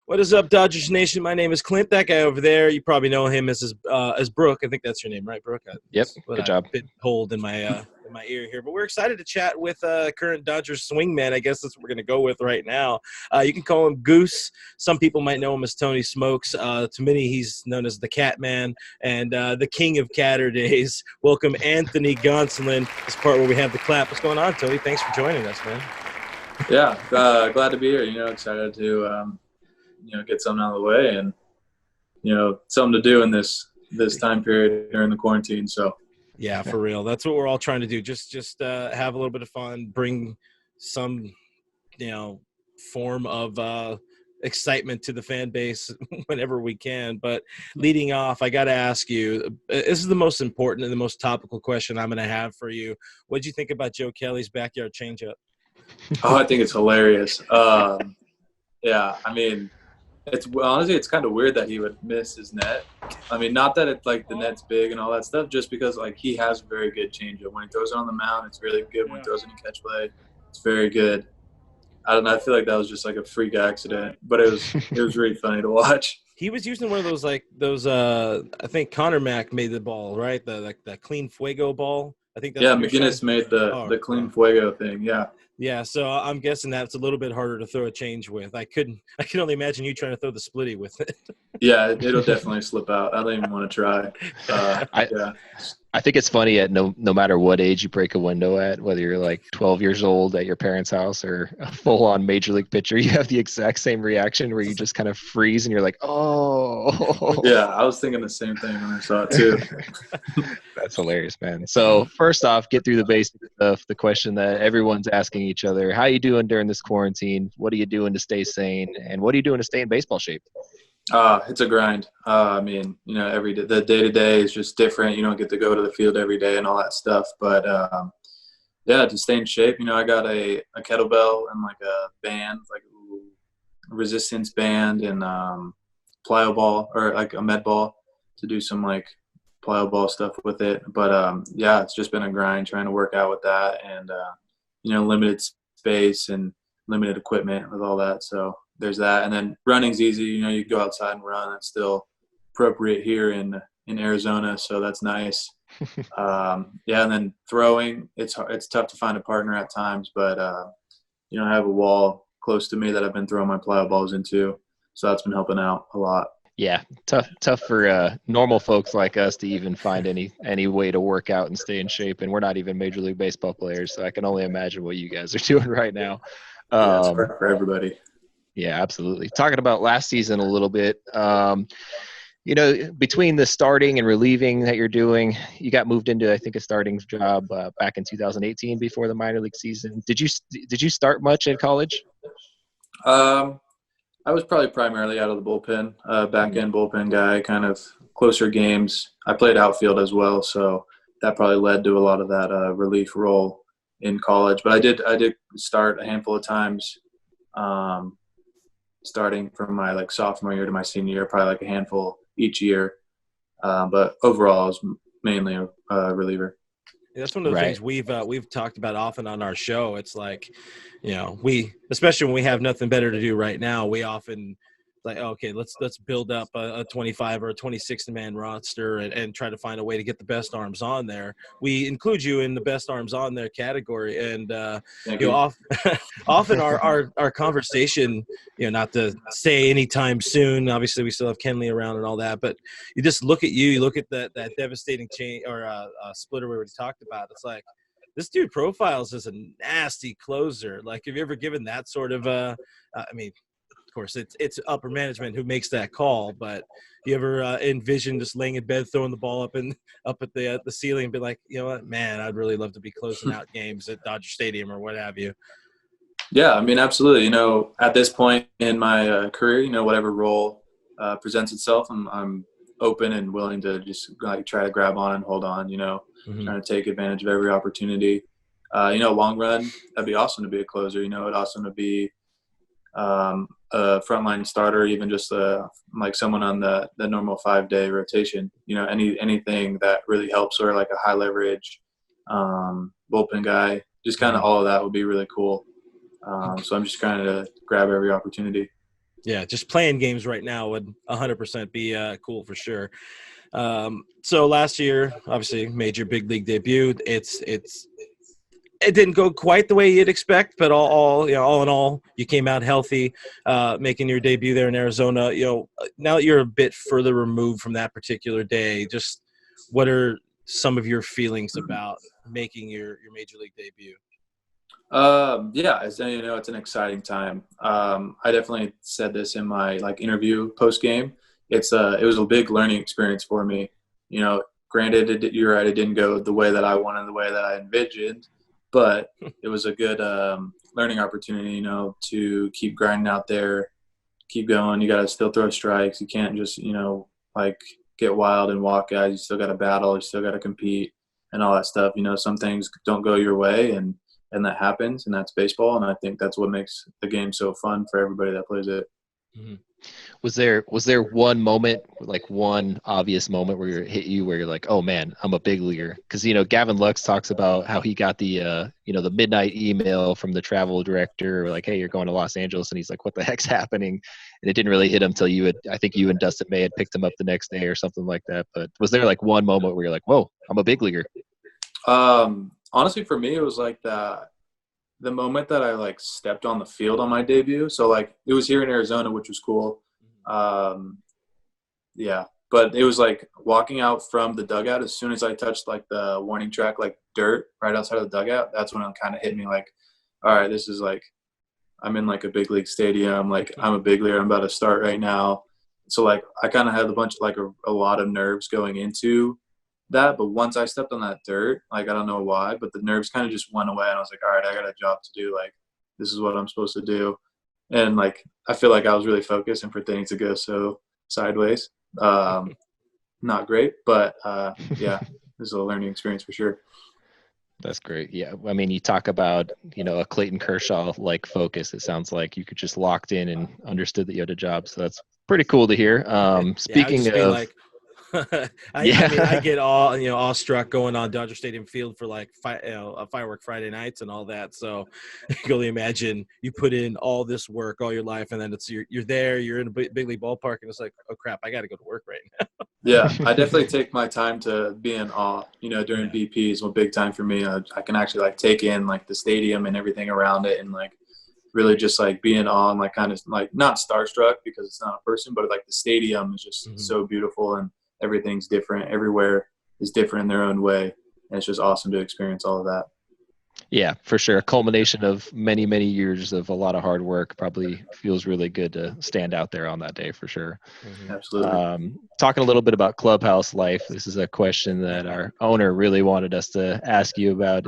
What is up, Dodgers Nation? My name is Clint. That guy over there, you probably know him as Brooke. I think that's your name, right, Brooke? Yep. That's what Good job. bit hold in my ear here. But we're excited to chat with current Dodgers swingman. I guess that's what we're going to go with right now. You can call him Goose. Some people might know him as Tony Smokes. To many, he's known as the Cat Man and the King of Catter Days. Welcome, Anthony Gonsolin. This part where we have the clap. What's going on, Tony? Thanks for joining us, man. Yeah, glad to be here. Excited to get something out of the way and something to do in this time period during the quarantine. So yeah, for real, that's what we're all trying to do. Just have a little bit of fun, bring some form of excitement to the fan base whenever we can. But leading off, I got to ask you, this is the most important and the most topical question I'm going to have for you. What did you think about Joe Kelly's backyard changeup? I think it's hilarious. Yeah, I mean, it's kind of weird that he would miss his net. I mean, not that it's like the net's big and all that stuff, just because like he has very good changeup. When he throws it on the mound, it's really good. When he throws it in catch play, it's very good. I don't know. I feel like that was just like a freak accident, but it was really funny to watch. He was using one of those I think Connor Mack made the ball, right? The clean fuego ball. I think that's McGinnis made the clean fuego thing. Yeah. Yeah, so I'm guessing that's a little bit harder to throw a change with. I can only imagine you trying to throw the splitty with it. Yeah, it'll definitely slip out. I don't even want to try. I think it's funny at no matter what age you break a window at, whether you're like 12 years old at your parents' house or a full-on major league pitcher, you have the exact same reaction where you just kind of freeze and you're like, oh. Yeah, I was thinking the same thing when I saw it too. That's hilarious, man. So first off, get through the basics of the question that everyone's asking each other. How you doing during this quarantine? What are you doing to stay sane? And what are you doing to stay in baseball shape? It's a grind. I mean, every day, the day-to-day is just different. You don't get to go to the field every day and all that stuff. But, to stay in shape, I got a kettlebell and like a band, like a resistance band and plyo ball or like a med ball to do some like plyo ball stuff with it. But, it's just been a grind trying to work out with that and, limited space and limited equipment with all that. So there's that. And then running's easy. You go outside and run. It's still appropriate here in Arizona, so that's nice. And then throwing, it's tough to find a partner at times, but I have a wall close to me that I've been throwing my plyo balls into, so that's been helping out a lot. Yeah, tough for normal folks like us to even find any way to work out and stay in shape, and we're not even Major League Baseball players, so I can only imagine what you guys are doing right now. It's hard for everybody. Yeah, absolutely. Talking about last season a little bit, between the starting and relieving that you're doing, you got moved into, I think, a starting job back in 2018 before the minor league season. Did you start much in college? I was probably primarily out of the bullpen, back-end bullpen guy, kind of closer games. I played outfield as well, so that probably led to a lot of that relief role in college. But I did start a handful of times. Starting from my like sophomore year to my senior year, probably like a handful each year. But overall, I was mainly a reliever. Yeah, that's one of the things we've talked about often on our show. It's like, we, especially when we have nothing better to do right now, we often like, okay, let's build up a 25 or a 26-man roster and try to find a way to get the best arms on there. We include you in the best arms on there category, and often our conversation, not to say anytime soon. Obviously, we still have Kenley around and all that, but you just look at you look at that devastating chain or splitter we already talked about. It's like this dude profiles as a nasty closer. Like, have you ever given that sort of Of course, it's upper management who makes that call, but you ever envision just laying in bed, throwing the ball up at the ceiling and be like, you know what, man, I'd really love to be closing out games at Dodger Stadium or what have you? Yeah, I mean, absolutely. At this point in my career, whatever role presents itself, I'm open and willing to just like try to grab on and hold on, trying to take advantage of every opportunity. Long run, that'd be awesome to be a closer. It'd awesome to be a frontline starter, even just like someone on the normal 5-day rotation. Anything that really helps, or like a high leverage bullpen guy. Just kind of all of that would be really cool. So I'm just trying to grab every opportunity. Yeah, just playing games right now would 100% be cool for sure. So last year, obviously, made your big league debut. It didn't go quite the way you'd expect, but all in all, you came out healthy, making your debut there in Arizona. Now that you're a bit further removed from that particular day, just what are some of your feelings about making your major league debut? Yeah, it's an exciting time. I definitely said this in my interview post game. It was a big learning experience for me. Granted, you're right, it didn't go the way that I wanted, the way that I envisioned, but it was a good learning opportunity. To keep grinding out there, keep going. You got to still throw strikes. You can't just get wild and walk guys. You still got to battle. You still got to compete and all that stuff. Some things don't go your way, and that happens, and that's baseball. And I think that's what makes the game so fun for everybody that plays it. Mm-hmm. Was there one moment, like one obvious moment where it hit you where you're like, oh man, I'm a big leaguer? Because Gavin Lux talks about how he got the the midnight email from the travel director, like, hey, you're going to Los Angeles, and he's like, what the heck's happening? And it didn't really hit him till I think you and Dustin May had picked him up the next day or something like that. But was there like one moment where you're like, whoa, I'm a big leaguer? Honestly, for me, it was like the moment that I stepped on the field on my debut. So it was here in Arizona, which was cool. Yeah, but it was walking out from the dugout. As soon as I touched the warning track, dirt right outside of the dugout, that's when it kind of hit me all right, this is I'm in a big league stadium. I'm a big leaguer. I'm about to start right now. So I kind of had a lot of nerves going into that, but once I stepped on that dirt, I don't know why, but the nerves kind of just went away, and I was like, all right, I got a job to do. This is what I'm supposed to do. And I feel like I was really focused, and for things to go so sideways, not great, but yeah, this is a learning experience for sure. That's great. Yeah. I mean, you talk about, a Clayton Kershaw focus. It sounds like you could just locked in and understood that you had a job. So that's pretty cool to hear. Speaking of, I mean, I get all awestruck going on Dodger Stadium field for a firework Friday nights and all that. So you can only imagine you put in all this work all your life, and then you're there, you're in a big league ballpark, and it's like, oh crap, I got to go to work right now. Yeah, I definitely take my time to be in awe. During BP is a big time for me. I can actually take in the stadium and everything around it, and really just be in awe and kind of not starstruck because it's not a person, but the stadium is just so beautiful, and everything's different. Everywhere is different in their own way, and it's just awesome to experience all of that. Yeah, for sure. A culmination of many, many years of a lot of hard work. Probably feels really good to stand out there on that day for sure. Mm-hmm. Absolutely. Talking a little bit about Clubhouse Life. This is a question that our owner really wanted us to ask you about.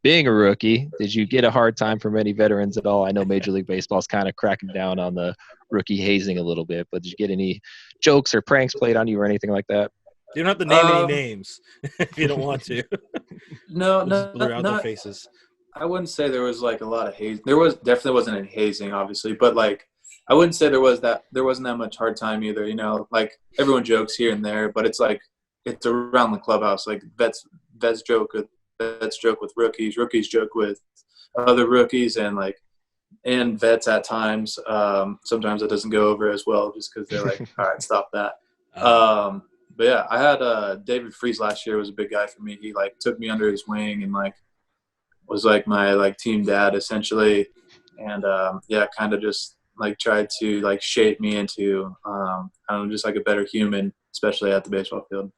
Being a rookie, did you get a hard time from any veterans at all? I know Major League Baseball is kind of cracking down on the rookie hazing a little bit, but did you get any jokes or pranks played on you or anything like that? You don't have to name any names if you don't want to. No, blur out their faces. I wouldn't say there was a lot of hazing. There definitely wasn't any hazing, obviously, but I wouldn't say there wasn't that much hard time either. Everyone jokes here and there, but it's it's around the clubhouse. Vets joke with rookies joke with other rookies, and vets at times. Sometimes it doesn't go over as well just because they're all right, stop that. But yeah, I had David Freese last year was a big guy for me. He took me under his wing and was my team dad essentially, and kind of just tried to shape me into I don't know, just a better human, especially at the baseball field.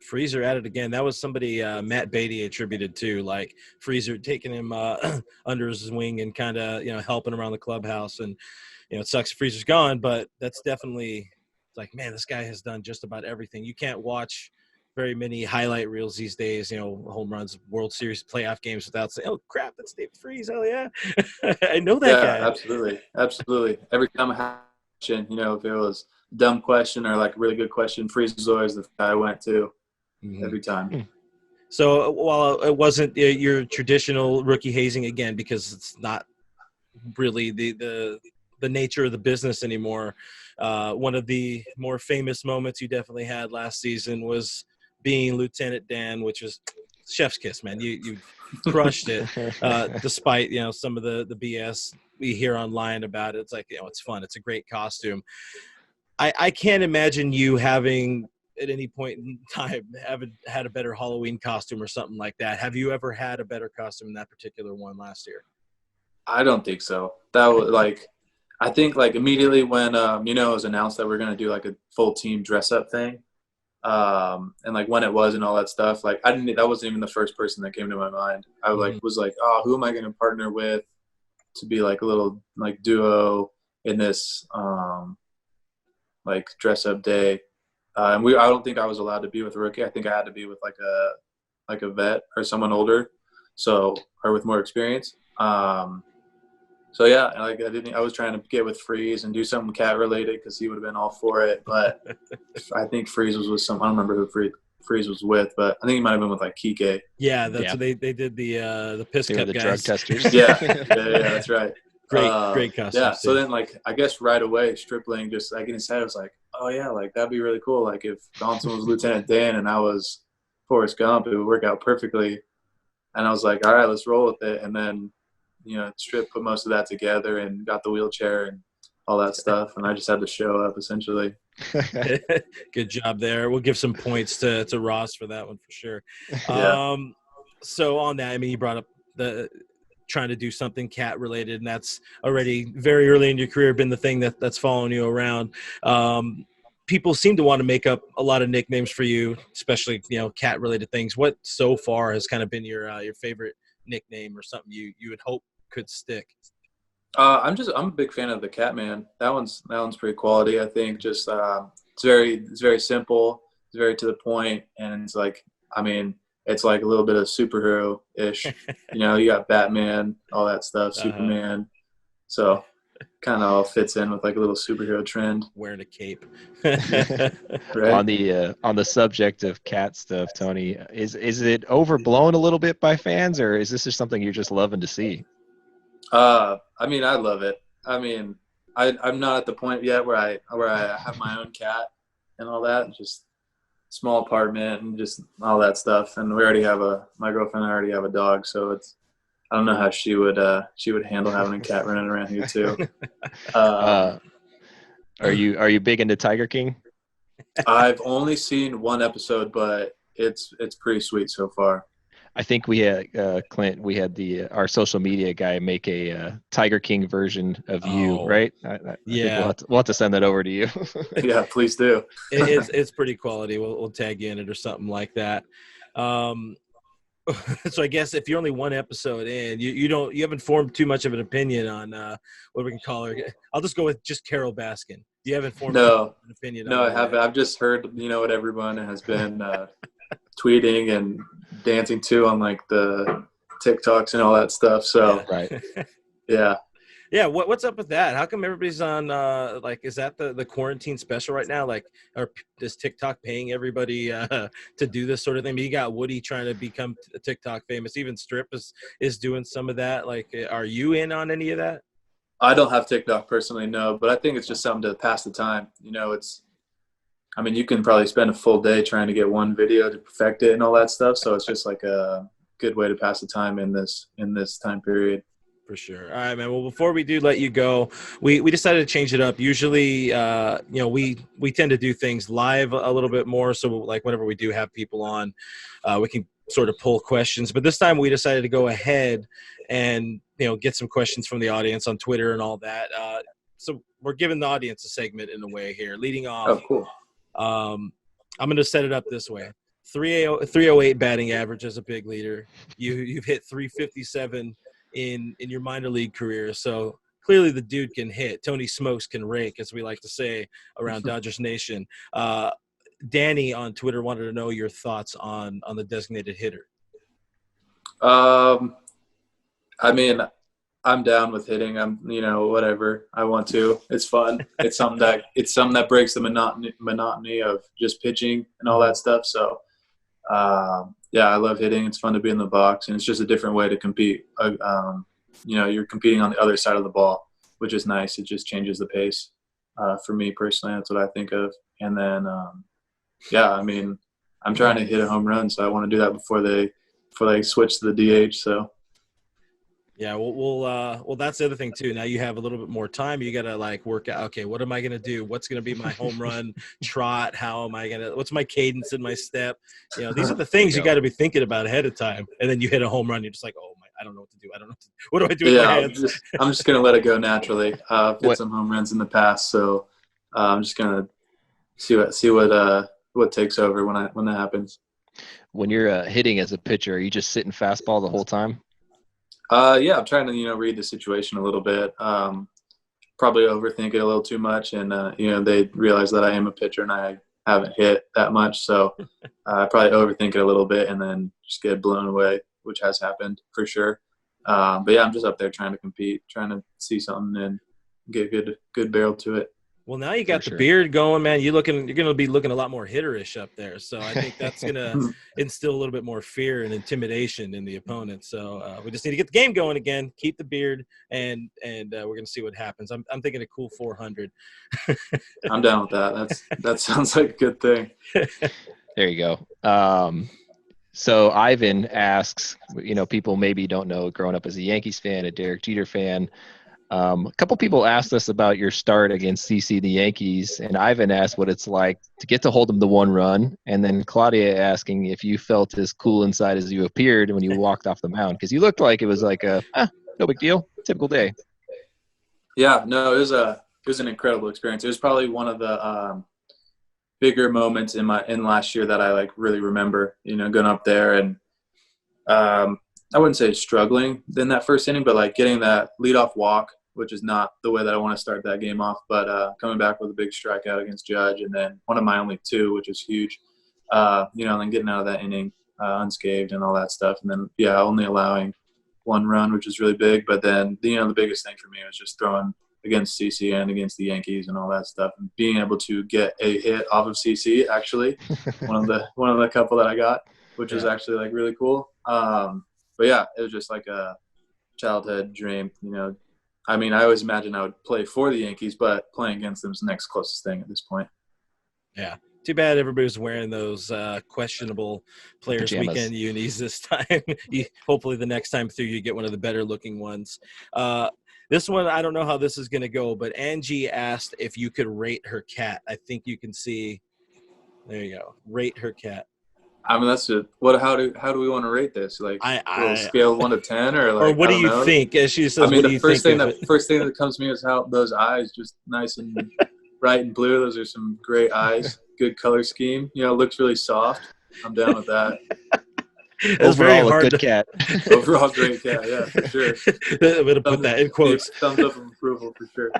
Freezer at it again. That was somebody Matt Beatty attributed to, Freezer taking him under his wing and kind of helping him around the clubhouse. And it sucks Freezer's gone, but that's definitely man, this guy has done just about everything. You can't watch very many highlight reels these days, home runs, World Series playoff games without saying, oh crap, that's David Freese. Hell yeah. I know that guy. Absolutely. Every time I have a question, if it was a dumb question or a really good question, Freese is always the guy I went to every time. So while it wasn't your traditional rookie hazing again, because it's not really the nature of the business anymore, one of the more famous moments you definitely had last season was being Lieutenant Dan, which was chef's kiss, man. You crushed it, despite some of the BS we hear online about it, it's like, it's fun. It's a great costume. I can't imagine you having at any point in time haven't had a better Halloween costume or something like that. Have you ever had a better costume than that particular one last year? I don't think so. That was I think immediately when it was announced that we're gonna do like a full team dress up thing, and when it was and all that stuff, that wasn't even the first person that came to my mind. I was like, oh, who am I gonna partner with to be like a little duo in this dress up day. I don't think I was allowed to be with a rookie. I think I had to be with a vet or someone older, or with more experience. So yeah, I was trying to get with Freeze and do something cat related because he would have been all for it. But I think Freeze was with I don't remember who Freeze was with, but I think he might have been with Kike. Yeah, what they did the piss cup the guys. drug testers. yeah, that's right. Great costume. Yeah, so then I guess right away Stripling just in his head was like, oh yeah, that'd be really cool. If Gonsolin was Lieutenant Dan and I was Forrest Gump, it would work out perfectly. And I was like, all right, let's roll with it. And then Strip put most of that together and got the wheelchair and all that stuff, and I just had to show up essentially. Good job there. We'll give some points to Ross for that one for sure. Yeah. So on that, you brought up the trying to do something cat related, and that's already very early in your career been the thing that's following you around. People seem to want to make up a lot of nicknames for you, especially cat related things. What so far has kind of been your favorite nickname or something you would hope could stick? I'm a big fan of the Catman. That one's pretty quality. I think just it's very simple. It's very to the point, and it's it's like a little bit of superhero-ish. You got Batman, all that stuff, Superman. So kind of all fits in with a little superhero trend. Wearing a cape. Right? On the subject of cat stuff, Tony, is it overblown a little bit by fans, or is this just something you're just loving to see? I love it. I'm not at the point yet where I have my own cat and all that. Just small apartment and just all that stuff. And my girlfriend and I already have a dog, so I don't know how she would handle having a cat running around here too. Are you big into Tiger King? I've only seen one episode, but it's pretty sweet so far. I think we had Clint. We had our social media guy make a Tiger King version of you, right? I think we'll have to send that over to you. Yeah, please do. It's pretty quality. We'll tag you in it or something like that. So I guess if you're only one episode in, you haven't formed too much of an opinion on what we can call her. I'll just go with just Carol Baskin. You haven't formed an opinion. No, I haven't. I've just heard what everyone has been tweeting and dancing to on the TikToks and all that stuff. So right. Yeah. What's up with that? How come everybody's on is that the quarantine special right now? Or is TikTok paying everybody to do this sort of thing? You got Woody trying to become TikTok famous. Even Strip is doing some of that. Are you in on any of that? I don't have TikTok personally, no, but I think it's just something to pass the time. You can probably spend a full day trying to get one video to perfect it and all that stuff. So it's just a good way to pass the time in this time period. For sure. All right, man. Well, before we do let you go, we decided to change it up. Usually, we tend to do things live a little bit more. So whenever we do have people on, we can sort of pull questions. But this time we decided to go ahead and, get some questions from the audience on Twitter and all that. So we're giving the audience a segment in a way here. Leading off. Oh, cool. I'm going to set it up this way. 308 batting average as a big leader. You've hit 357 in your minor league career. So clearly the dude can hit. Tony Smokes can rake, as we like to say around Dodgers Nation. Danny on Twitter wanted to know your thoughts on the designated hitter. I'm down with hitting. Whatever I want to. It's fun. It's something that breaks the monotony of just pitching and all that stuff. So, I love hitting. It's fun to be in the box, and it's just a different way to compete. You're competing on the other side of the ball, which is nice. It just changes the pace. For me personally, that's what I think of. And then, I'm trying to hit a home run, so I want to do that before they switch to the DH. So. Yeah, well, that's the other thing too. Now you have a little bit more time. You got to like work out. Okay, what am I gonna do? What's gonna be my home run trot? How am I gonna? What's my cadence in my step? These are the things you got to be thinking about ahead of time. And then you hit a home run, you're just like, oh my, I don't know what to do. I don't know what do I do with my hands? I'm just gonna let it go naturally. I've hit some home runs in the past, so I'm just gonna see what takes over when that happens. When you're hitting as a pitcher, are you just sitting fastball the whole time? Yeah, I'm trying to read the situation a little bit. Probably overthink it a little too much, and they realize that I am a pitcher and I haven't hit that much, so I probably overthink it a little bit and then just get blown away, which has happened for sure. But yeah, I'm just up there trying to compete, trying to see something and get good barrel to it. Well, now you got the beard going, man. You're going to be looking a lot more hitterish up there. So I think that's going to instill a little bit more fear and intimidation in the opponent. So we just need to get the game going again, keep the beard, and we're going to see what happens. I'm thinking a cool 400. I'm down with that. That sounds like a good thing. There you go. So Ivan asks, people maybe don't know, growing up as a Yankees fan, a Derek Jeter fan, a couple people asked us about your start against CC the Yankees, and Ivan asked what it's like to get to hold them to one run, and then Claudia asking if you felt as cool inside as you appeared when you walked off the mound, because you looked like it was like no big deal, typical day. Yeah, no, it was an incredible experience. It was probably one of the bigger moments in last year that I like really remember. Going up there and I wouldn't say struggling in that first inning, but like getting that leadoff walk, which is not the way that I want to start that game off, but coming back with a big strikeout against Judge, and then one of my only two, which is huge, and then getting out of that inning unscathed and all that stuff. And then, only allowing one run, which is really big. But then, the biggest thing for me was just throwing against CC and against the Yankees and all that stuff, and being able to get a hit off of CC, actually, one of the couple that I got, which was actually like really cool. But yeah, it was just like a childhood dream. I mean, I always imagined I would play for the Yankees, but playing against them is the next closest thing at this point. Yeah. Too bad everybody's wearing those questionable Players pajamas. Weekend unis this time. Hopefully the next time through you get one of the better looking ones. This one, I don't know how this is going to go, but Angie asked if you could rate her cat. I think you can see. There you go. Rate her cat. I mean, that's it. How do we want to rate this? Like a scale of 1 to 10, or like? Or what do you think? As she says, I mean, what do the you first think thing that comes to me is how those eyes, just nice and bright and blue. Those are some great eyes. Good color scheme. Looks really soft. I'm down with that. Overall, a good cat. Overall, great cat. Yeah, for sure. I'm going to put that in quotes. Thumbs up of approval for sure.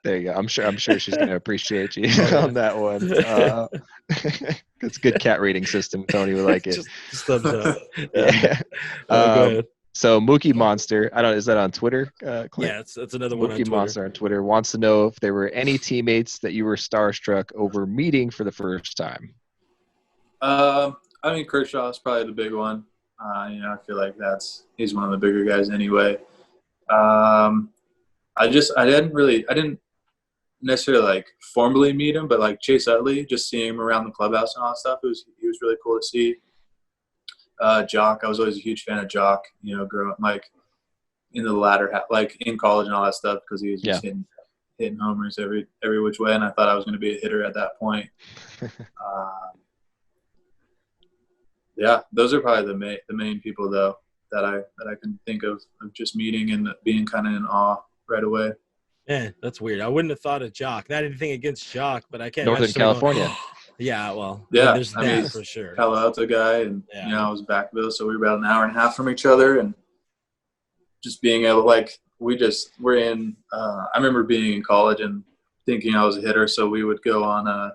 There you go. I'm sure she's going to appreciate you on that one. It's a good cat rating system. Tony would like it. Just thumbs up. Yeah. Go ahead. So Mookie Monster, I don't know, is that on Twitter? Clint? Yeah, it's another one. Mookie Monster on Twitter wants to know if there were any teammates that you were starstruck over meeting for the first time. I mean, Kershaw is probably the big one. I feel like he's one of the bigger guys anyway. I didn't necessarily like formally meet him, but like Chase Utley, just seeing him around the clubhouse and all that stuff, he was really cool to see. Jock, I was always a huge fan of Jock, growing up, like in the latter half, like in college and all that stuff, because he was just hitting homers every which way, and I thought I was going to be a hitter at that point. Yeah, those are probably the main people though that I can think of just meeting and being kind of in awe right away. Yeah, that's weird. I wouldn't have thought of Jock. Not anything against Jock, but I can't. Northern California. Going, yeah, well, yeah, there's that for sure. Palo Alto guy, and I was Backville, so we were about an hour and a half from each other, and just being able, like, we're in. I remember being in college and thinking I was a hitter, so we would go on I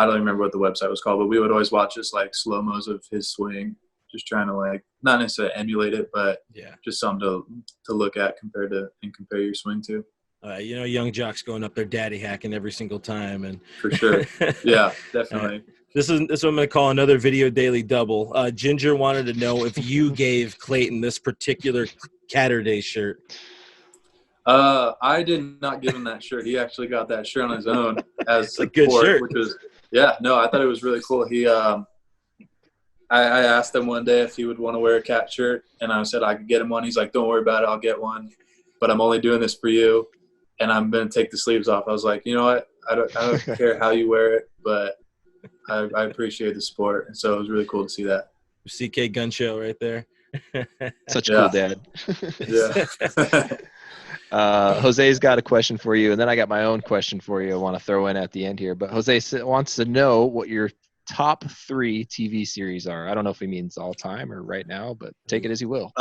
don't remember what the website was called, but we would always watch just like slow-mos of his swing, just trying to like not necessarily emulate it, but just something to look at compare your swing to. Young Jock's going up there daddy hacking every single time, and for sure. Yeah, definitely. This is what I'm going to call another video daily double. Ginger wanted to know if you gave Clayton this particular Catterday shirt. I did not give him that shirt. He actually got that shirt on his own as a good shirt. Which was, I thought it was really cool. He, I asked him one day if he would want to wear a cat shirt, and I said I could get him one. He's like, "Don't worry about it, I'll get one, but I'm only doing this for you, and I'm gonna take the sleeves off." I was like, you know what? I don't care how you wear it, but I appreciate the sport, and so it was really cool to see that. CK Gun Show right there. Such a cool dad. Yeah. Jose's got a question for you, and then I got my own question for you I want to throw in at the end here. But Jose wants to know what your top 3 TV series are. I don't know if he means all time or right now, but take it as you will.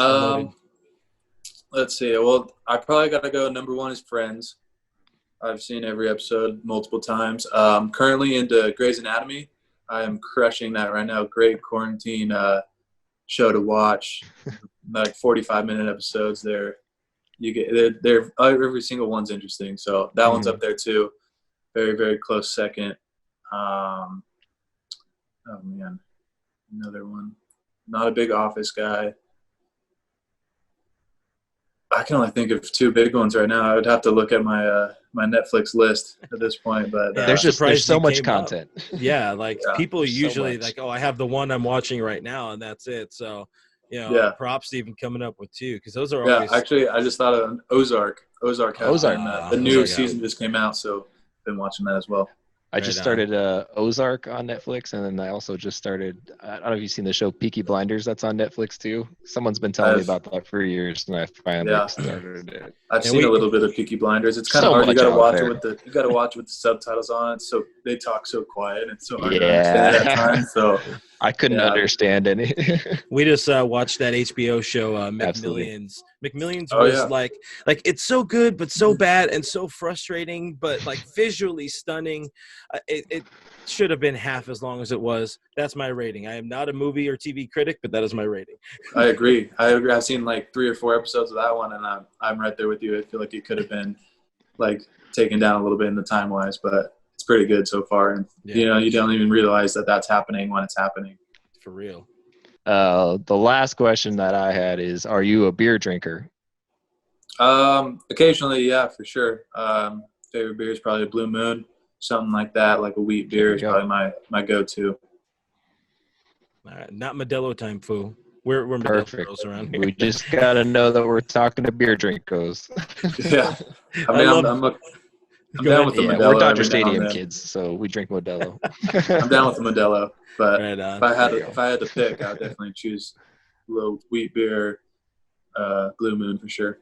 Let's see. Well, I probably got to go. Number 1 is Friends. I've seen every episode multiple times. Currently into Grey's Anatomy. I am crushing that right now. Great quarantine show to watch. Like 45-minute episodes. They're every single one's interesting. So that one's up there too. Very, very close second. Oh man, another one. Not a big Office guy. I can only think of 2 big ones right now. I would have to look at my my Netflix list at this point, but there's so much content. Yeah, like people usually so like, oh, I have the one I'm watching right now, and that's it. So, props to even coming up with 2, because those are always. Actually, I just thought of Ozark. Ozark. The new season just came out, so I've been watching that as well. I just started Ozark on Netflix, and then I also just started, I don't know if you've seen the show Peaky Blinders that's on Netflix too. Someone's been telling me about that for years, and I finally started it. I've seen a little bit of Peaky Blinders. It's kind of hard. You got to watch it with the subtitles on. So they talk so quiet and so hard to understand at times. So I couldn't understand any. We just watched that HBO show McMillions. Absolutely. McMillions was like it's so good but so bad and so frustrating, but like visually stunning. It should have been half as long as it was. That's my rating. I am not a movie or TV critic, but that is my rating. I agree. I've seen like 3 or 4 episodes of that one, and I'm right there with you. I feel like it could have been like taken down a little bit in the time wise, but it's pretty good so far. And you don't even realize that that's happening when it's happening. For real. The last question that I had is, are you a beer drinker? Occasionally, yeah, for sure. Favorite beer is probably a Blue Moon, something like that, like a wheat beer is probably my go-to. All right, not Modelo time, fool. We're Modelo girls around here. We just gotta know that we're talking to beer drinkers. Yeah, I mean, I'm down with the Modelo. We're Dodger Stadium kids, so we drink Modelo. I'm down with the Modelo, but right if I had to pick, I would definitely choose a little wheat beer, Blue Moon for sure.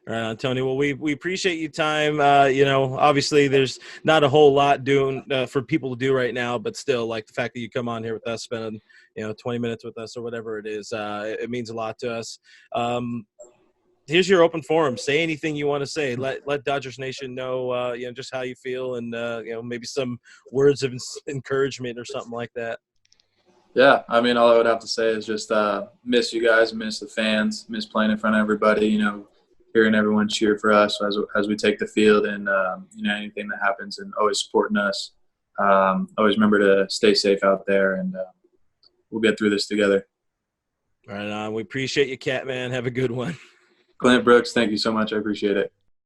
Right on, Tony. Well, we appreciate your time. Obviously there's not a whole lot doing for people to do right now, but still, like the fact that you come on here with us, spending 20 minutes with us or whatever it is, it means a lot to us. Here's your open forum. Say anything you want to say. Let Dodgers Nation know, just how you feel, and maybe some words of encouragement or something like that. Yeah, I mean, all I would have to say is just miss you guys, miss the fans, miss playing in front of everybody. Hearing everyone cheer for us as we take the field, and anything that happens, and always supporting us. Always remember to stay safe out there, and we'll get through this together. Right on. We appreciate you, Cat Man. Have a good one. Clint Brooks, thank you so much. I appreciate it.